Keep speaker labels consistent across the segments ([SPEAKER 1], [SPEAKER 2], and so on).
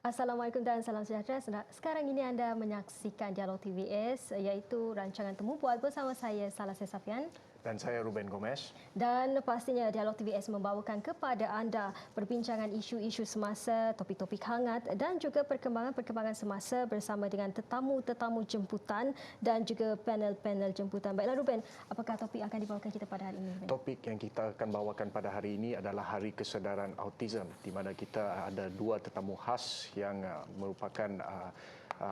[SPEAKER 1] Assalamualaikum dan salam sejahtera. Sekarang ini anda menyaksikan Dialog TVS iaitu rancangan Temu Bual bersama saya Salazar Safian.
[SPEAKER 2] Dan saya Ruben Gomez.
[SPEAKER 1] Dan pastinya Dialog TVS membawakan kepada anda perbincangan isu-isu semasa, topik-topik hangat dan juga perkembangan-perkembangan semasa bersama dengan tetamu-tetamu jemputan dan juga panel-panel jemputan. Baiklah Ruben, apakah topik yang akan dibawakan kita pada hari ini?
[SPEAKER 2] Topik yang kita akan bawakan pada hari ini adalah Hari Kesedaran Autism, di mana kita ada dua tetamu khas yang merupakan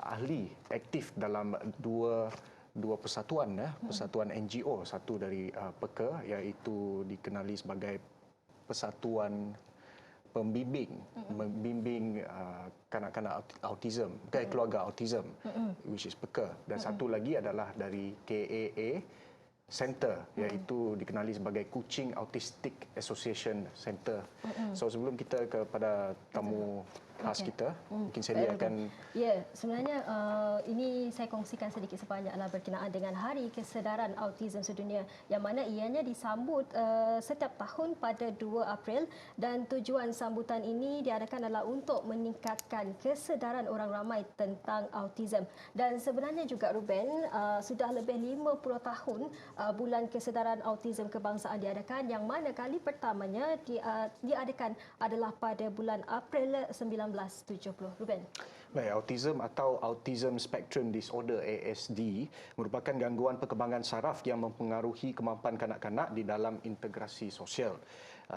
[SPEAKER 2] ahli aktif dalam dua persatuan, persatuan NGO, satu dari PEKA iaitu dikenali sebagai Persatuan membimbing kanak-kanak autism, keluarga autism, which is PEKA, dan satu lagi adalah dari KAA Center, iaitu dikenali sebagai Kuching Autistic Association Center. So sebelum kita kepada tamu khas kita, mungkin saya akan...
[SPEAKER 1] Ya, sebenarnya ini saya kongsikan sedikit sebanyak berkenaan dengan Hari Kesedaran Autism Sedunia, yang mana ianya disambut setiap tahun pada 2 April, dan tujuan sambutan ini diadakan adalah untuk meningkatkan kesedaran orang ramai tentang autism. Dan sebenarnya juga Ruben, sudah lebih 50 tahun Bulan Kesedaran Autism Kebangsaan diadakan, yang mana kali pertamanya diadakan adalah pada bulan April 1970. Ruben.
[SPEAKER 2] Baik, autism atau Autism Spectrum Disorder ASD merupakan gangguan perkembangan saraf yang mempengaruhi kemampuan kanak-kanak di dalam integrasi sosial,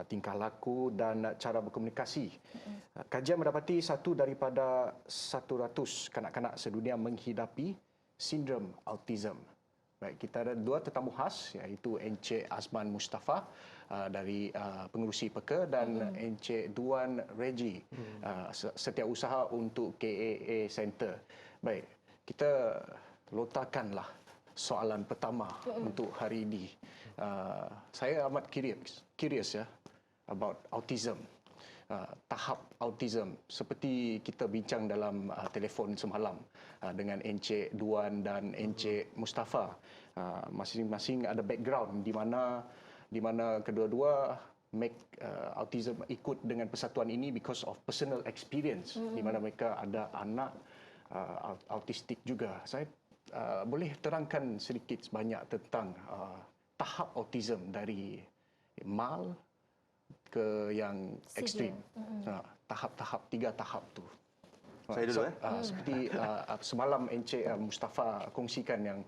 [SPEAKER 2] tingkah laku dan cara berkomunikasi. Kajian mendapati 1 daripada 100 kanak-kanak sedunia menghidapi sindrom autism. Baik, kita ada dua tetamu khas, iaitu Encik Azman Mustafa dari pengerusi PEKA dan Encik Duan Reggie, setiausaha untuk KAA Center. Baik, kita lontarkanlah soalan pertama untuk hari ini. Saya amat curious about autism. Tahap autism, seperti kita bincang dalam telefon semalam dengan Encik Duan dan Encik Mustafa, masing-masing ada background di mana kedua-dua make autism ikut dengan persatuan ini because of personal experience, di mana mereka ada anak autistik juga. Saya boleh terangkan sedikit sebanyak tentang tahap autism dari mild ke yang ekstrim. Tahap-tahap, 3 tahap tu.
[SPEAKER 3] Saya dulu
[SPEAKER 2] seperti semalam Encik Mustafa kongsikan yang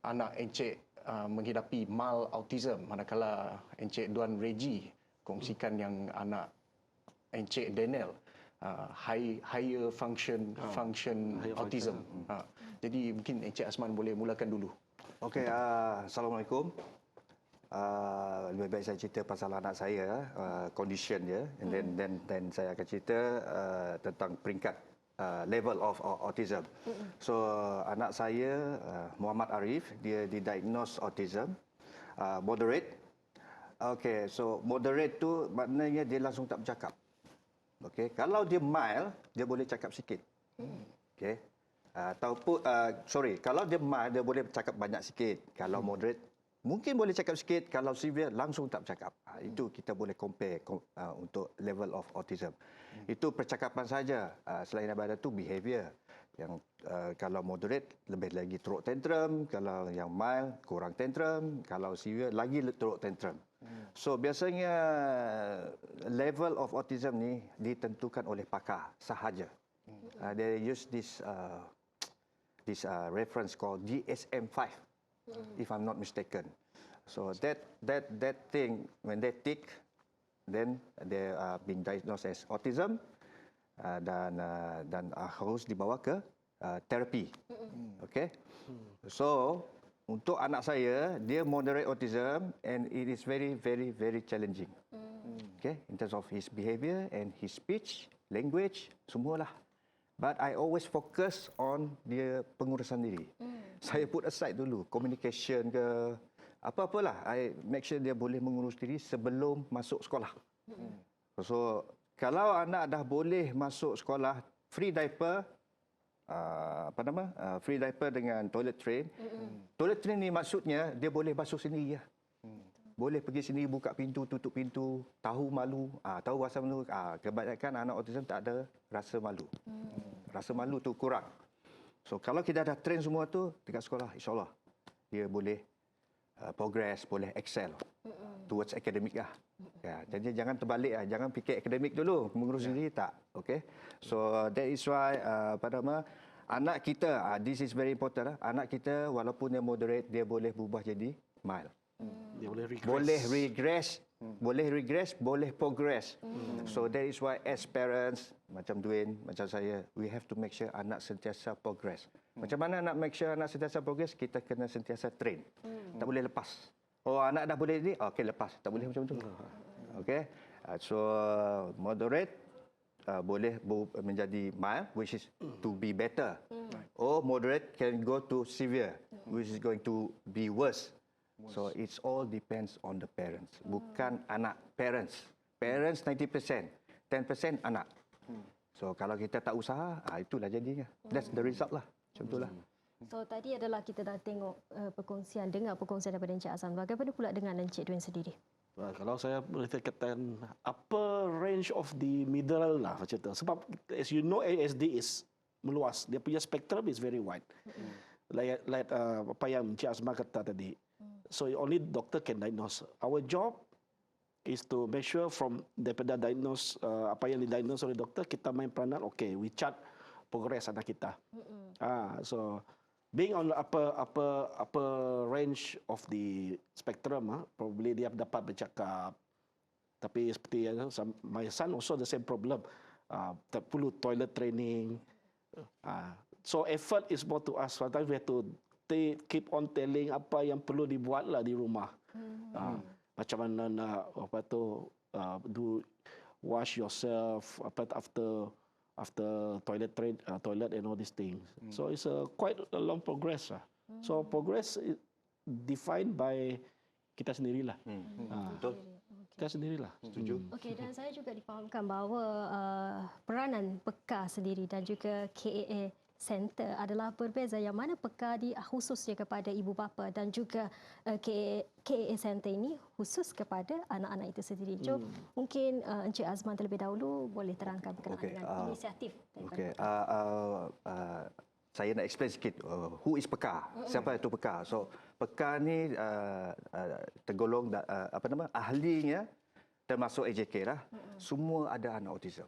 [SPEAKER 2] anak Encik menghidapi mild autism, manakala Encik Duan Reggie kongsikan yang anak Encik Daniel higher function autism. Jadi mungkin Encik Azman boleh mulakan dulu.
[SPEAKER 3] Okey, Assalamualaikum. Lebih baik saya cerita pasal anak saya, condition dia, and then saya akan cerita tentang peringkat level of autism. So anak saya Muhammad Arif, dia didiagnose autism moderate. Okey, so moderate tu maknanya dia langsung tak bercakap. Okey, kalau dia mild, dia boleh cakap sikit. Okey. Ataupun kalau dia mild, dia boleh bercakap banyak sikit. Kalau moderate, mungkin boleh cakap sikit. Kalau severe, langsung tak bercakap. Itu kita boleh compare untuk level of autism. Itu percakapan saja. Selain daripada itu, behavior. Yang kalau moderate, lebih lagi throat tantrum. Kalau yang mild, kurang tantrum. Kalau severe, lagi throat tantrum. So, biasanya level of autism ni ditentukan oleh pakar sahaja. They use this reference called DSM-5. If I'm not mistaken. So that thing, when they tick, then they are being diagnosed as autism, dan harus dibawa ke terapi. Okay. So untuk anak saya, dia moderate autism and it is very, very, very challenging. Okay, in terms of his behavior and his speech, language, semualah. But I always focus on dia pengurusan diri. Saya put aside dulu communication ke apa-apalah. I make sure dia boleh mengurus diri sebelum masuk sekolah. So kalau anak dah boleh masuk sekolah, free diaper, free diaper dengan toilet train. Toilet train ni maksudnya dia boleh basuh sendiri ya. boleh pergi sendiri buka pintu, tutup pintu, tahu malu, tahu rasa malu. Kebanyakan anak autism tak ada rasa malu. Rasa malu tu kurang. So kalau kita dah train semua tu dekat sekolah, insya-Allah dia boleh progress, boleh excel towards academic lah. Ya, jadi jangan terbalik lah, jangan fikir akademik dulu, mengurus diri tak. Okay. So that is why anak kita, this is very important lah. Anak kita walaupun dia moderate, dia boleh berubah jadi mild.
[SPEAKER 4] Dia boleh regress.
[SPEAKER 3] Boleh regress, boleh progress. So that is why as parents, macam Dwayne, macam saya, we have to make sure anak sentiasa progress. Macam mana nak make sure anak sentiasa progress? Kita kena sentiasa train. Tak boleh lepas. Oh, anak dah boleh ni, okey lepas. Tak boleh macam tu. Okey. So moderate boleh menjadi mild, which is to be better. Or moderate can go to severe, which is going to be worse. So it's all depends on the parents, bukan anak. Parents 90%, 10% anak. So kalau kita tak usaha, itulah jadinya. That's the result lah. Macam itulah.
[SPEAKER 1] So tadi adalah kita dah tengok dengar perkongsian daripada Encik Azman. Bagaimana pula dengan Encik Dwayne sendiri?
[SPEAKER 4] Kalau saya boleh katakan upper range of the middle lah macam tu. Sebab as you know ASD is meluas. Dia punya spectrum is very wide. Like apa yang Encik Azman kata tadi. So only doctor can diagnose. Our job is to make sure from daripada diagnose apa yang didiagnose oleh doktor, kita main peranan. Okay, we chart progress anak kita. So being on the upper range of the spectrum, probably dia dapat bercakap. Tapi seperti my son also the same problem. Tak perlu toilet training. So effort is more to us. Sometimes we have to keep on telling apa yang perlu dibuatlah di rumah. Macam mana nak do wash yourself after toilet and all these things. So it's quite a long progress lah. So progress is defined by kita sendirilah.
[SPEAKER 3] Betul.
[SPEAKER 4] Kita sendirilah.
[SPEAKER 3] Setuju.
[SPEAKER 1] Okey, dan saya juga difahamkan bahawa peranan PEKA sendiri dan juga KAA Center adalah berbeza, yang mana PEKA khususnya kepada ibu bapa dan juga KAA Center ini khusus kepada anak-anak itu sendiri. So, mungkin Encik Azman terlebih dahulu boleh terangkan berkenaan dengan inisiatif.
[SPEAKER 3] Okey. Saya nak explain sikit who is PEKA. Siapa itu PEKA? So PEKA ni tergolong ahlinya termasuk AJK lah. Semua ada anak autism.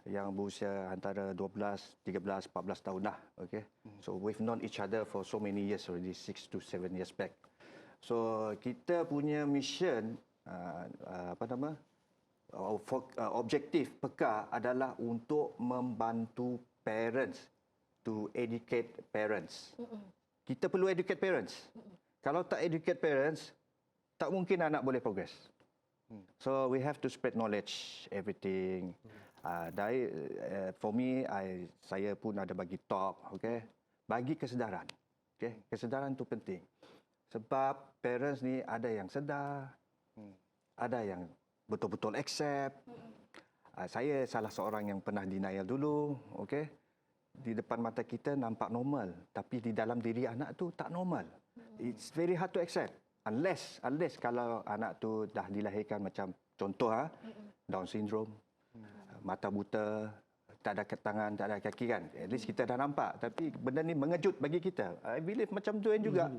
[SPEAKER 3] Yang berusia antara 12, 13, 14 tahun lah. Okay. So we've known each other for so many years already, 6 to 7 years back. So kita punya mission, objektif PEKA adalah untuk membantu parents to educate parents. Kita perlu educate parents. Kalau tak educate parents, tak mungkin anak boleh progress. So we have to spread knowledge, everything. For me, saya pun ada bagi talk, okay? Bagi kesedaran. Okay? Kesedaran itu penting. Sebab parents ni ada yang sedar, ada yang betul-betul accept. Saya salah seorang yang pernah denial dulu, okay? Di depan mata kita nampak normal, tapi di dalam diri anak tu tak normal. It's very hard to accept. Unless kalau anak tu dah dilahirkan macam contoh Down syndrome, mata buta, tak ada tangan, tak ada kaki kan. At least kita dah nampak. Tapi benda ni mengejut bagi kita. I believe macam Dwayne juga.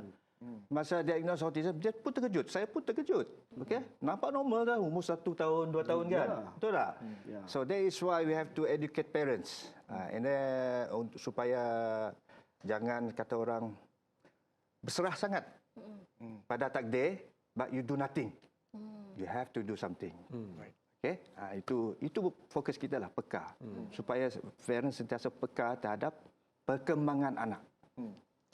[SPEAKER 3] Masa diagnose autism, dia pun terkejut. Saya pun terkejut. Okay? Nampak normal dah. Umur 1 tahun, 2 tahun kan. Betul tak? So that is why we have to educate parents. And then supaya jangan kata orang berserah sangat pada takdir, but you do nothing. You have to do something. Okay? Itu fokus kita lah, PEKA. Supaya parents sentiasa PEKA terhadap perkembangan anak.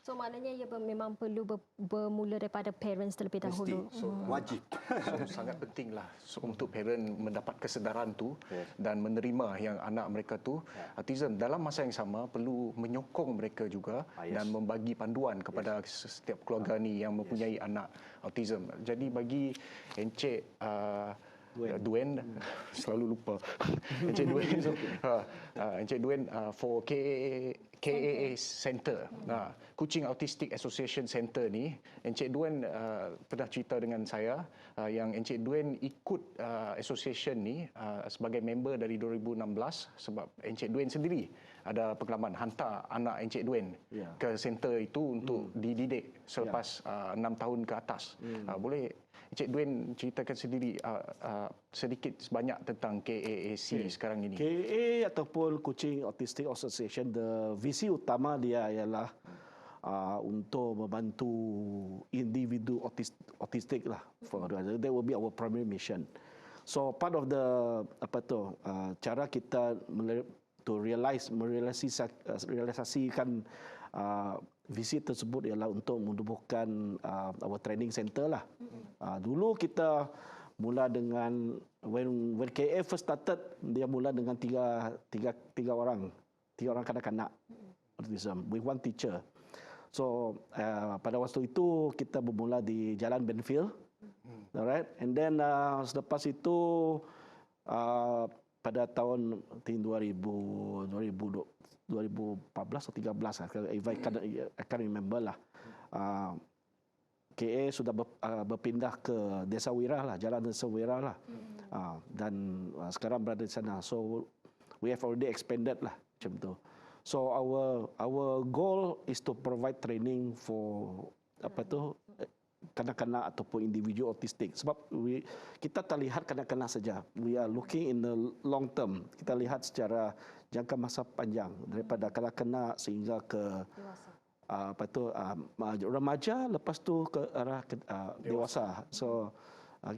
[SPEAKER 1] So maknanya ia memang perlu bermula daripada parents terlebih dahulu.
[SPEAKER 3] Mesti. So, wajib.
[SPEAKER 2] So, sangat pentinglah untuk parent mendapat kesedaran tu dan menerima yang anak mereka tu autism. Dalam masa yang sama perlu menyokong mereka juga dan membagi panduan kepada setiap keluarga ni yang mempunyai anak autism. Jadi bagi Encik Duen selalu lupa. Encik Duen, Encik Duen for KAA Center, Kuching Autistic Association Center ni, Encik Duen pernah cerita dengan saya yang Encik Duen ikut association ni sebagai member dari 2016 sebab Encik Duen sendiri ada pengalaman hantar anak Encik Duen ke center itu untuk dididik selepas 6 tahun ke atas. Boleh Encik Duen ceritakan sendiri sedikit sebanyak tentang KAAC sekarang ini.
[SPEAKER 4] KAA ataupun Kuching Autistic Association, the visi utama dia ialah untuk membantu individu autistik lah. That will be our primary mission. So part of the cara kita merealisasikan visi tersebut ialah untuk menubuhkan our training center lah. Dulu kita mula dengan when KA first started, dia mula dengan tiga orang kanak-kanak autism with one teacher. So pada waktu itu kita bermula di Jalan Benfield, alright, and then selepas itu pada tahun 2014 atau 13, if I can't remember lah, KA sudah berpindah ke Desa Wira lah, Jalan Desa Wira lah, dan sekarang berada di sana. So we have already expanded lah macam tu. So our goal is to provide training for kanak-kanak ataupun individu autistik. Sebab kita tak lihat kanak-kanak saja. We are looking in the long term. Kita lihat secara jangka masa panjang daripada kanak-kanak sehingga ke remaja, lepas tu ke arah dewasa. So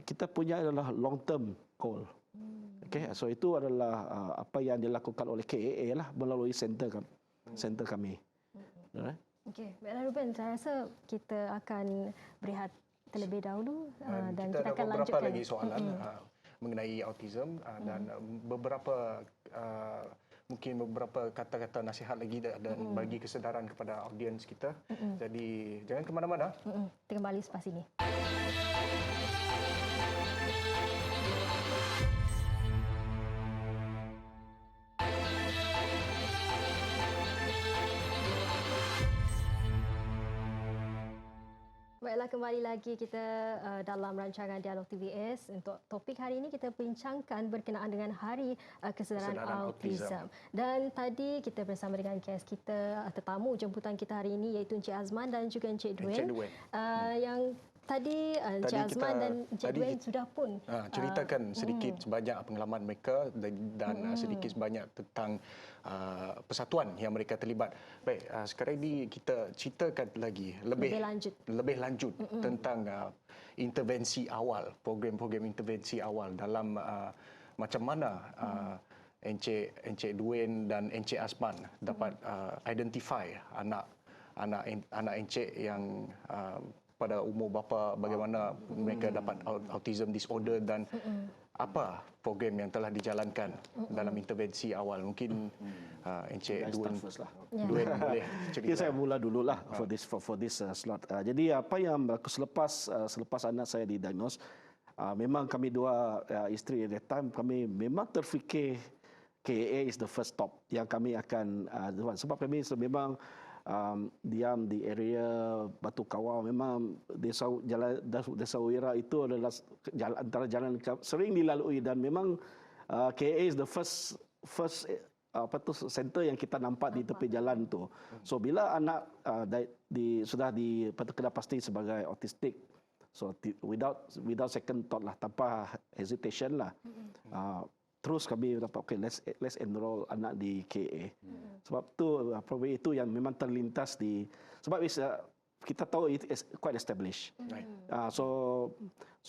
[SPEAKER 4] kita punya adalah long term goal. Okay, so itu adalah apa yang dilakukan oleh KAA lah melalui center kami. Alright.
[SPEAKER 1] Okey, Baiklah Ruben, saya rasa kita akan berehat terlebih dahulu dan kita akan lanjutkan.
[SPEAKER 2] Beberapa lagi soalan mengenai autism dan mungkin beberapa kata-kata nasihat lagi dan bagi kesedaran kepada audiens kita. Jadi jangan ke mana-mana.
[SPEAKER 1] Kita kembali selepas ini. Baiklah, kembali lagi kita dalam rancangan Dialog TVS. Untuk topik hari ini kita bincangkan berkenaan dengan Hari Kesedaran Autism. Dan tadi kita bersama dengan guest kita, tetamu jemputan kita hari ini iaitu Encik Azman dan juga Encik Duen. Yang tadi Encik Azman dan Encik Duen sudah pun
[SPEAKER 2] ceritakan sedikit sebanyak pengalaman mereka dan sedikit sebanyak tentang persatuan yang mereka terlibat. Baik, sekarang ini kita ceritakan lagi lebih lanjut tentang intervensi awal, program-program intervensi awal dalam macam mana Encik Duen dan Encik Azman dapat identify anak Encik yang pada umur bapa, bagaimana mereka dapat autism disorder dan apa program yang telah dijalankan dalam intervensi awal. Mungkin Encik Duen boleh cerita.
[SPEAKER 4] Saya mula dululah for this slot. Jadi apa yang berlaku selepas anak saya didiagnos, memang kami dua isteri at that time, kami memang terfikir KAA is the first stop yang kami akan sebab kami memang diam di area Batu Kawau. Memang Desa Wira itu adalah antara jalan sering dilalui dan memang KA is the first center yang kita nampak di tepi jalan tu. So bila anak sudah kena pasti sebagai autistik, so without second thought lah, tanpa hesitation lah, terus kami dapat let's enroll anak di KA. Sebab tu program itu yang memang terlintas sebab kita tahu it is quite established. So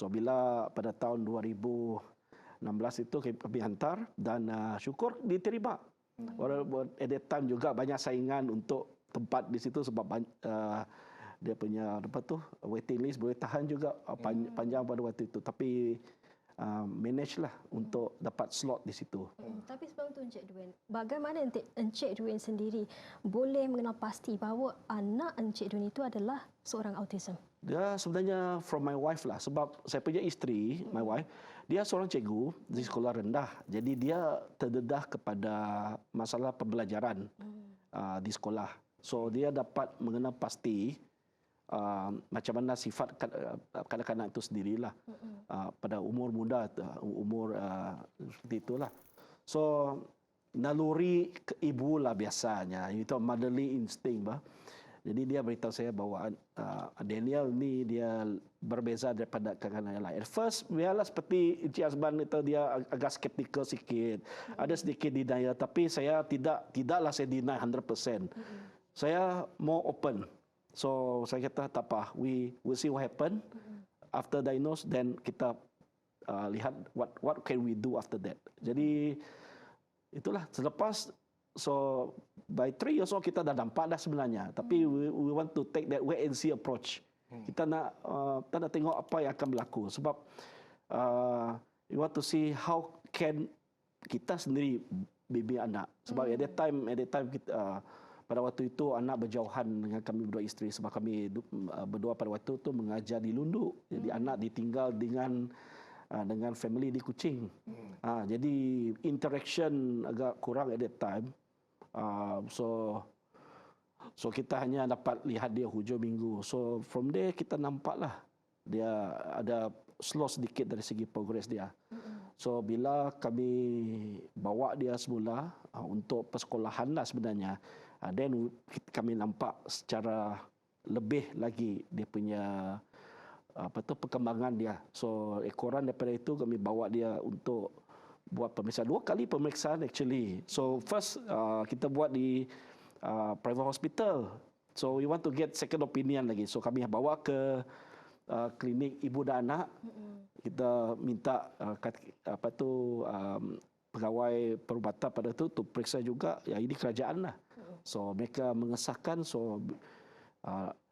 [SPEAKER 4] bila pada tahun 2016 itu kami hantar dan syukur diterima. At that time juga banyak saingan untuk tempat di situ sebab dia punya waiting list boleh tahan juga panjang pada waktu itu, tapi manage lah untuk dapat slot di situ.
[SPEAKER 1] Tapi sebelum tu Encik Duen, bagaimana Encik Duen sendiri boleh mengenal pasti bahawa anak Encik Duen itu adalah seorang autism?
[SPEAKER 4] Dia sebenarnya from my wife lah, sebab saya punya isteri, my wife, Dia seorang cikgu di sekolah rendah. Jadi dia terdedah kepada masalah pembelajaran di sekolah. So dia dapat mengenal pasti macam mana sifat kanak-kanak itu sendirilah pada umur muda, umur seperti itulah. So naluri ibu lah biasanya, itu motherly instinct bah. Jadi dia beritahu saya bahawa Daniel ni dia berbeza daripada kanak-kanak yang lain. At first, biarlah seperti Encik Azban itu dia agak skeptikal sikit. Ada sedikit denial, tapi saya tidaklah saya deny 100%. Saya more open. So saya kata tak apa, we will see what happen. After diagnose, then kita lihat what can we do after that. Jadi itulah selepas. So by 3 years old kita dah nampak dah sebenarnya. Tapi we want to take that wait and see approach. Kita nak tengok apa yang akan berlaku. Sebab we want to see how can kita sendiri bimbing anak. Sebab at that time kita, pada waktu itu anak berjauhan dengan kami berdua isteri. Sebab kami berdua pada waktu itu mengajar di Lundu. Jadi anak ditinggal dengan family di Kuching. Jadi interaction agak kurang at that time. So kita hanya dapat lihat dia hujung minggu. So from there kita nampaklah dia ada slow sedikit dari segi progres dia. So bila kami bawa dia semula untuk persekolahan lah sebenarnya, then kami nampak secara lebih lagi dia punya perkembangan dia. So ekoran daripada itu kami bawa dia untuk buat pemeriksaan 2 kali pemeriksaan actually. So first kita buat di private hospital. So we want to get second opinion lagi. So kami bawa ke klinik ibu dan anak. Kita minta pegawai perubatan pada itu untuk periksa juga. Ya ini kerajaan lah. So mereka mengesahkan. So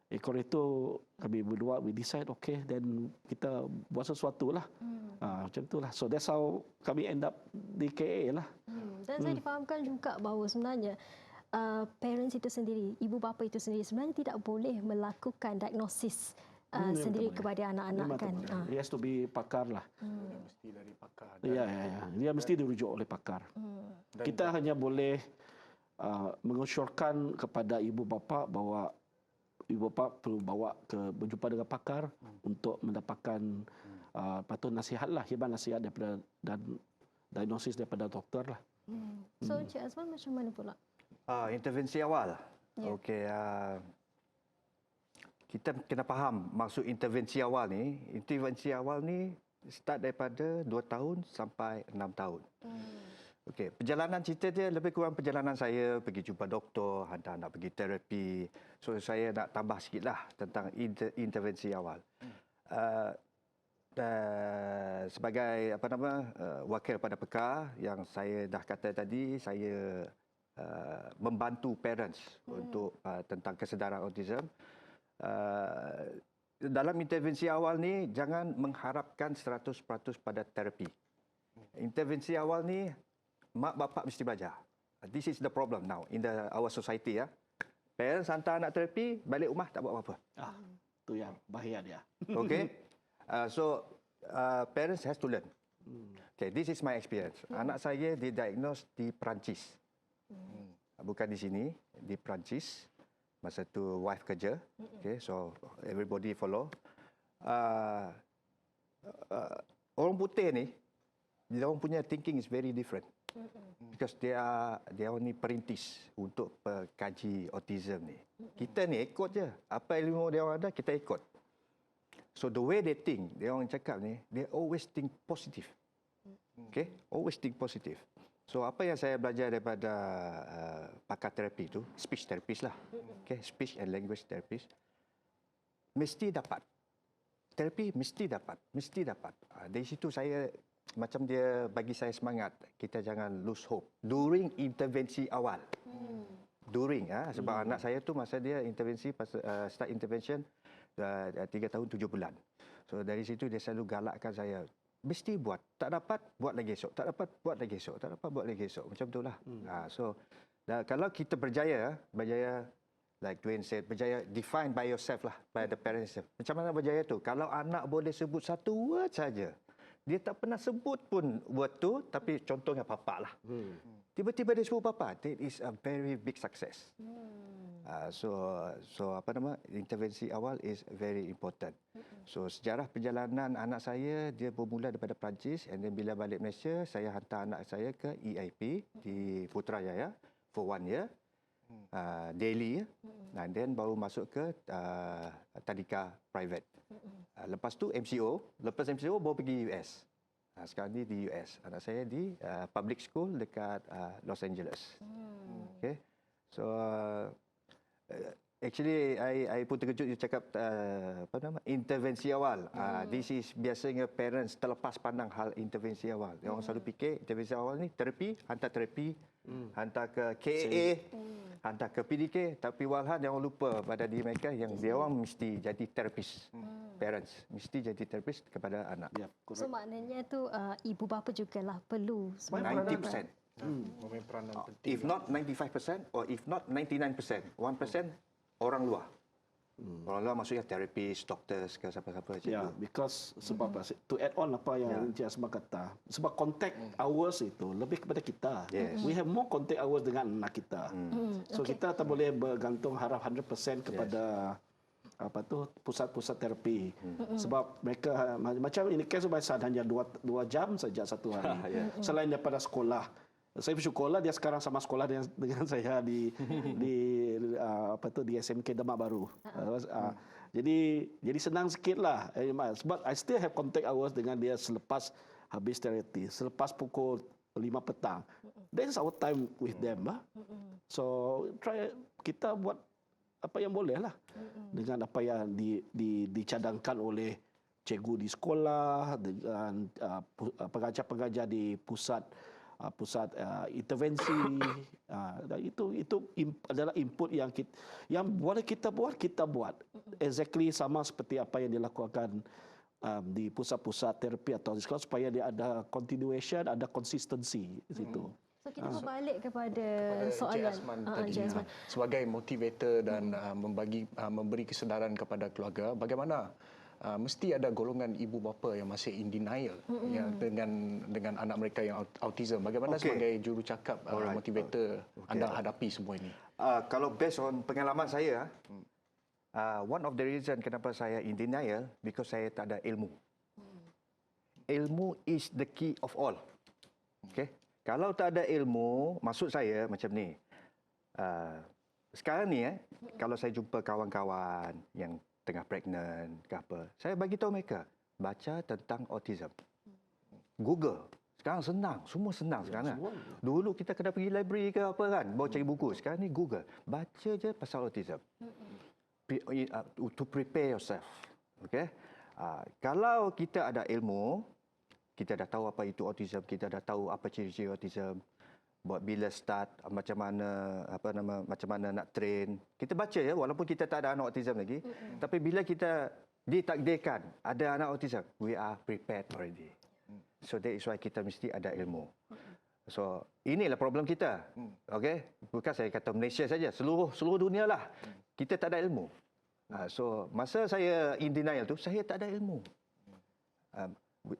[SPEAKER 4] ekor itu kami berdua we decide okay, then kita buat sesuatu lah. Macam itulah. So that's how kami end up di KA lah.
[SPEAKER 1] Dan saya difahamkan juga bahawa sebenarnya parents itu sendiri, ibu bapa itu sendiri sebenarnya tidak boleh melakukan diagnosis sendiri kepada anak-anak kan.
[SPEAKER 4] He has to be pakar lah.
[SPEAKER 2] Mesti dari pakar.
[SPEAKER 4] Ya. Dia mesti dirujuk oleh pakar. Kita hanya boleh mengesyorkan kepada ibu bapa bahawa ibu bapa perlu bawa berjumpa dengan pakar untuk mendapatkan nasihat daripada dan diagnosis daripada doktor lah.
[SPEAKER 1] So Encik Azman macam mana pula?
[SPEAKER 3] Intervensi awal. Okey. Kita kena faham maksud intervensi awal ni. Intervensi awal ni start daripada 2 tahun sampai 6 tahun. Okey, perjalanan cerita dia lebih kurang perjalanan saya pergi jumpa doktor, hantar anak pergi terapi. So saya nak tambah sikitlah tentang intervensi awal. Sebagai wakil pada pekar yang saya dah kata tadi, saya membantu parents untuk tentang kesedaran autism. Dalam intervensi awal ni jangan mengharapkan 100% pada terapi. Intervensi awal ni mak bapak mesti belajar. This is the problem now in our society ya. Parents hantar anak terapi, balik rumah tak buat apa-apa.
[SPEAKER 4] Itu yang bahaya dia.
[SPEAKER 3] Okay. Parents has to learn. Okay, this is my experience. Anak saya didiagnose di Perancis. Bukan di sini, di Perancis. Masa tu wife kerja. Okay, so everybody follow. Orang putih ni, dia orang punya thinking is very different. Because dia ni perintis untuk pekaji autism ni. Kita ni ikut je. Apa ilmu dia orang ada, kita ikut. So the way they think, dia orang cakap ni, they always think positive. Okay? Always think positive. So apa yang saya belajar daripada pakar terapi tu, speech therapist lah. Okay? Speech and language therapist. Mesti dapat. Terapi mesti dapat. Mesti dapat. Dari situ saya macam dia bagi saya semangat. Kita jangan lose hope. During intervensi awal. Sebab anak saya tu masa dia intervensi, start intervention 3 tahun 7 bulan. So dari situ dia selalu galakkan saya. Mesti buat. Tak dapat, buat lagi esok. Tak dapat, buat lagi esok. Tak dapat, buat lagi esok. Macam itulah. Kalau kita berjaya, like Dwayne said, berjaya defined by yourself lah, by the parents. Macam mana berjaya tu? Kalau anak boleh sebut satu word saja, dia tak pernah sebut pun word tu, tapi contohnya papa lah. Tiba-tiba dia sebut papa. That is a very big success. So apa nama, intervensi awal is very important. So sejarah perjalanan anak saya, dia bermula daripada Perancis, and then bila balik Malaysia, saya hantar anak saya ke EIP di Putrajaya for 1 year, daily, and then baru masuk ke tadika private. Lepas tu MCO, lepas MCO baru pergi US. Sekarang ni di US. Anak saya di public school dekat Los Angeles. Okay. So actually, I pun terkejut you cakap apa nama, intervensi awal. This is biasanya parents terlepas pandang hal intervensi awal. Orang selalu fikir intervensi awal ni terapi, hantar terapi, hantar ke KAA, hantar ke PDK. Tapi walhan yang orang lupa pada diri mereka yang dia orang mesti jadi terapis. Parents mesti jadi terapis kepada anak.
[SPEAKER 1] So maknanya tu ibu bapa jugalah perlu
[SPEAKER 3] 90%.
[SPEAKER 2] Memain peranan penting.
[SPEAKER 3] If not 95% or if not 99%, 1% orang luar. Orang luar maksudnya terapis, doctors ke siapa-siapa.
[SPEAKER 4] Because sebab to add on apa yang Encik Azman kata, sebab contact hours itu lebih kepada kita.
[SPEAKER 3] Yes.
[SPEAKER 4] We have more contact hours dengan anak kita. So kita tak boleh bergantung harap 100% kepada apa tu pusat-pusat terapi. Sebab mereka macam ini kes biasa hanya 2 jam saja satu hari. Selain daripada sekolah. Saya bersyukurlah dia sekarang sama sekolah dengan saya di apa tu di SMK Demak Baru. Jadi senang sikitlah. Sebab I still have contact hours dengan dia selepas habis terapi, selepas pukul 5 petang. That is our time with them. So try kita buat apa yang boleh lah dengan apa yang dicadangkan oleh cikgu di sekolah, dengan pengajar-pengajar di pusat intervensi. Itu adalah input yang boleh kita buat exactly sama seperti apa yang dilakukan di pusat-pusat terapi atau di sekolah, supaya dia ada continuation, ada consistency di situ.
[SPEAKER 1] So kita berbalik kepada soalan
[SPEAKER 2] Azman tadi, sebagai motivator dan memberi kesedaran kepada keluarga, bagaimana mesti ada golongan ibu bapa yang masih in denial ya, dengan anak mereka yang autism. Bagaimana sebagai jurucakap motivator anda hadapi semua ini?
[SPEAKER 3] Kalau based on pengalaman saya, one of the reason kenapa saya in denial, because saya tak ada ilmu. Ilmu is the key of all. Okay? Kalau tak ada ilmu, maksud saya macam ni. Sekarang ni kalau saya jumpa kawan-kawan yang tengah pregnant ke apa, saya bagi tahu mereka baca tentang autism. Google. Sekarang senang, semua senang sekarang. Dulu kita kena pergi library ke apa kan, baru cari buku. Sekarang ni Google. Baca je pasal autism. To prepare yourself. Okay? Kalau kita ada ilmu, kita dah tahu apa itu autism, kita dah tahu apa ciri-ciri autism, buat bila start, macam mana nak train. Kita baca ya, walaupun kita tak ada anak autism lagi, tapi bila kita ditakdirkan ada anak autism, we are prepared already. So that is why kita mesti ada ilmu. So inilah problem kita. Okay? Bukan saya kata Malaysia saja, seluruh dunia lah. Kita tak ada ilmu. So masa saya in denial tu, saya tak ada ilmu.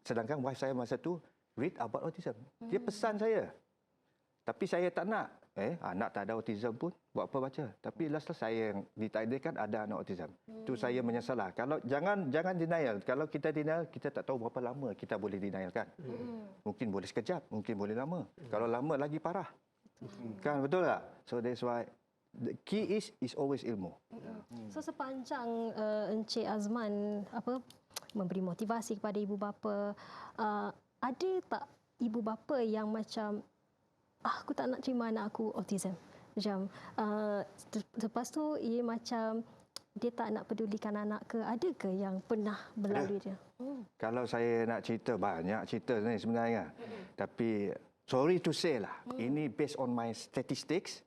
[SPEAKER 3] Sedangkan wife saya masa tu read about autism. Dia pesan saya. Tapi saya tak nak. Anak tak ada autism pun, buat apa baca. Tapi last saya yang ditakdirkan ada anak autism. Itu saya menyesal lah. Kalau jangan denial. Kalau kita denial, kita tak tahu berapa lama kita boleh denial kan. Mungkin boleh sekejap, mungkin boleh lama. Kalau lama lagi parah. Kan betul tak? So that's why the key is always ilmu.
[SPEAKER 1] So sepanjang Encik Azman memberi motivasi kepada ibu bapa, ada tak ibu bapa yang macam aku tak nak terima anak aku autism. Macam lepas tu ia macam dia tak nak pedulikan anak ke, ada ke yang pernah melalui dia?
[SPEAKER 3] Kalau saya nak cerita, banyak cerita ni sebenarnya. Tapi sorry to say lah, ini based on my statistics.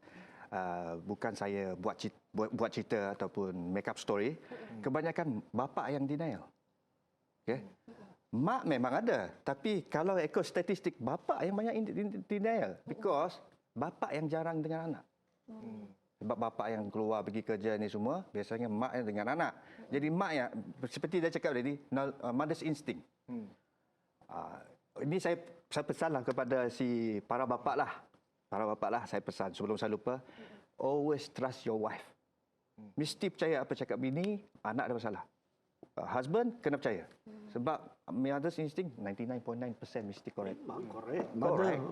[SPEAKER 3] Bukan saya buat cerita ataupun make up story. Kebanyakan bapa yang denial. Okay? Mak memang ada, tapi kalau ikut statistik, bapa yang banyak denial, because bapa yang jarang dengan anak. Sebab bapa yang keluar pergi kerja ni semua, biasanya mak yang dengan anak. Jadi mak yang, seperti dia cakap tadi, mother's instinct. Ini saya pesanlah kepada para bapak lah saya pesan sebelum saya lupa, always trust your wife. Mesti percaya apa cakap bini, anak ada masalah. Husband kena percaya. Sebab mother's instinct 99.9% mesti correct.
[SPEAKER 4] Correct.
[SPEAKER 3] Correct.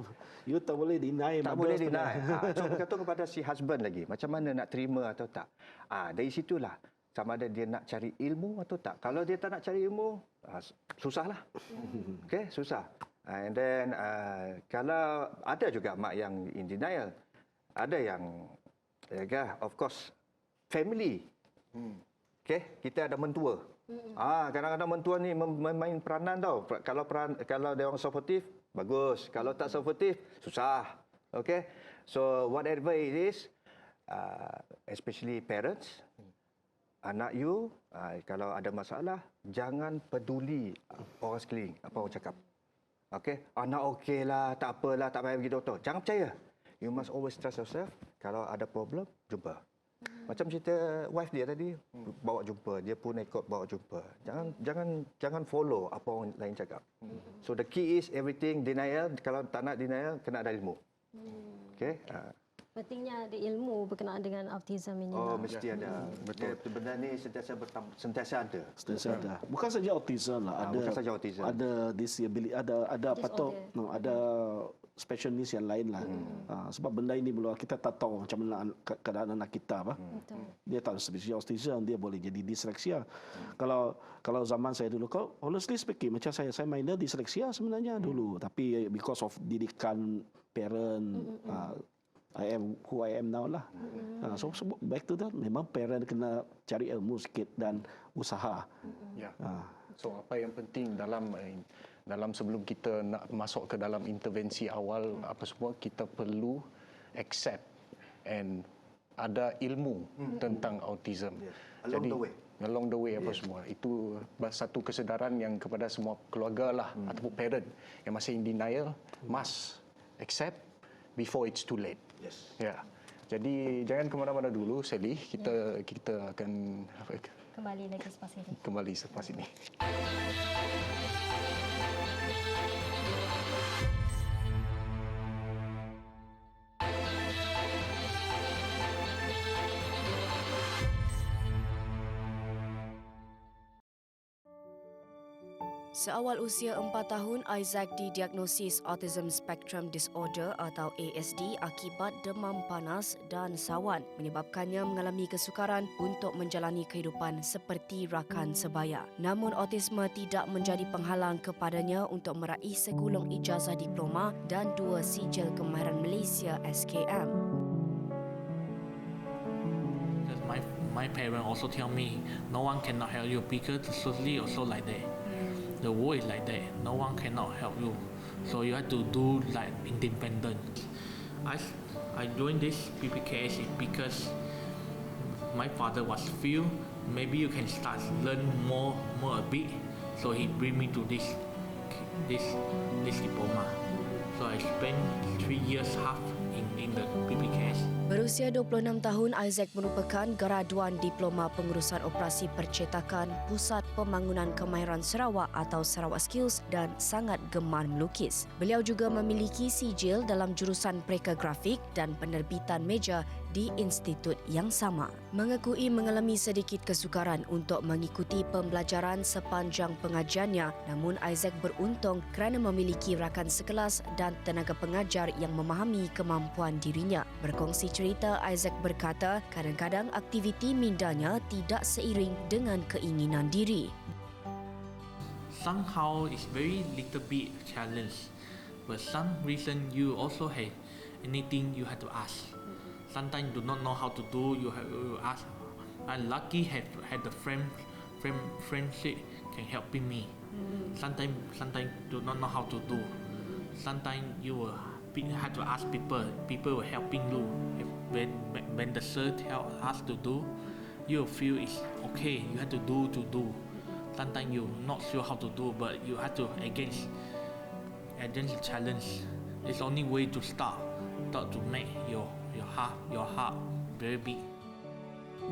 [SPEAKER 4] You tak boleh deny.
[SPEAKER 3] Tak boleh deny. So berkata kepada si husband lagi, macam mana nak terima atau tak. Dari situlah sama ada dia nak cari ilmu atau tak. Kalau dia tak nak cari ilmu, susahlah. Okay, susah. And then kalau ada juga mak yang in denial, ada yang of course family. Okay, kita ada mentua. Kadang-kadang mentua ni main peranan tau. Kalau dia orang supportive, bagus. Kalau tak supportive, susah. Okay, so whatever it is, especially parents, anak you, kalau ada masalah, jangan peduli orang sekeliling apa orang cakap. Okay, anak okey lah, tak apalah, tak payah pergi doktor. Jangan percaya. You must always trust yourself. Kalau ada problem, jumpa. Macam cerita wife dia tadi, bawa jumpa, dia pun ikut bawa jumpa. Jangan follow apa orang lain cakap. So the key is everything denial. Kalau tak nak denial, kena ada ilmu. Okay.
[SPEAKER 1] Pentingnya ada ilmu berkenaan dengan autism ini.
[SPEAKER 3] Mesti ada. Betul. Benda ni sentiasa ada.
[SPEAKER 4] Sentiasa ada. Bukan saja autism lah.
[SPEAKER 3] Bukan saja autism.
[SPEAKER 4] Ada disability, ada apa tu? Ada special needs yang lain lah. Sebab benda ini belum kita tak tahu macam mana keadaan anak kita apa. Dia tak spesial autism, dia boleh jadi disleksia. Kalau zaman saya dulu, honestly speaking, macam saya minor disleksia sebenarnya dulu, tapi because of didikan parent, I am who I am now lah. So back to that, memang parent kena cari ilmu sikit dan usaha.
[SPEAKER 2] Ya. So apa yang penting dalam sebelum kita nak masuk ke dalam intervensi awal apa semua, kita perlu accept and ada ilmu tentang autism. Along the way apa semua. Itu satu kesedaran yang kepada semua keluarga lah ataupun parent yang masih in denial must accept before it's too late.
[SPEAKER 3] Yes.
[SPEAKER 2] Ya. Jadi jangan ke mana-mana dulu, Sally. Kita akan
[SPEAKER 1] Kembali lagi selepas ini.
[SPEAKER 2] Kembali selepas ini.
[SPEAKER 5] Seawal usia 4 tahun, Isaac didiagnosis Autism Spectrum Disorder atau ASD akibat demam panas dan sawan, menyebabkannya mengalami kesukaran untuk menjalani kehidupan seperti rakan sebaya. Namun autisme tidak menjadi penghalang kepadanya untuk meraih segulung ijazah diploma dan 2 sijil kemahiran Malaysia SKM.
[SPEAKER 6] My parents also tell me no one cannot help you because society also like that. The world is like that. No one cannot help you, so you have to do like independent. I joined this PPKS because my father was feel maybe you can start learn more a bit, so he bring me to this diploma. So I spent 3 years half in the PPKS.
[SPEAKER 5] Berusia 26 tahun, Isaac merupakan graduan Diploma Pengurusan Operasi Percetakan Pusat Pembangunan Kemahiran Sarawak atau Sarawak Skills dan sangat gemar melukis. Beliau juga memiliki sijil dalam jurusan Pereka Grafik dan penerbitan meja di institut yang sama. Mengakui mengalami sedikit kesukaran untuk mengikuti pembelajaran sepanjang pengajiannya, namun Isaac beruntung kerana memiliki rakan sekelas dan tenaga pengajar yang memahami kemampuan dirinya. Berkongsi cerita, Isaac berkata kadang-kadang aktiviti mindanya tidak seiring dengan keinginan diri.
[SPEAKER 6] Somehow it's very little bit challenge, but some reason you also have anything you have to ask. Sometimes do not know how to do, you have to ask. I'm lucky had the friendship can helping me. Sometimes do not know how to do. Sometimes you will have to ask people will helping you. When the sir tell us to do, you feel it's okay, you have to do. Sometimes you not sure how to do, but you have to against the challenge. It's only way to start to make your heart very big.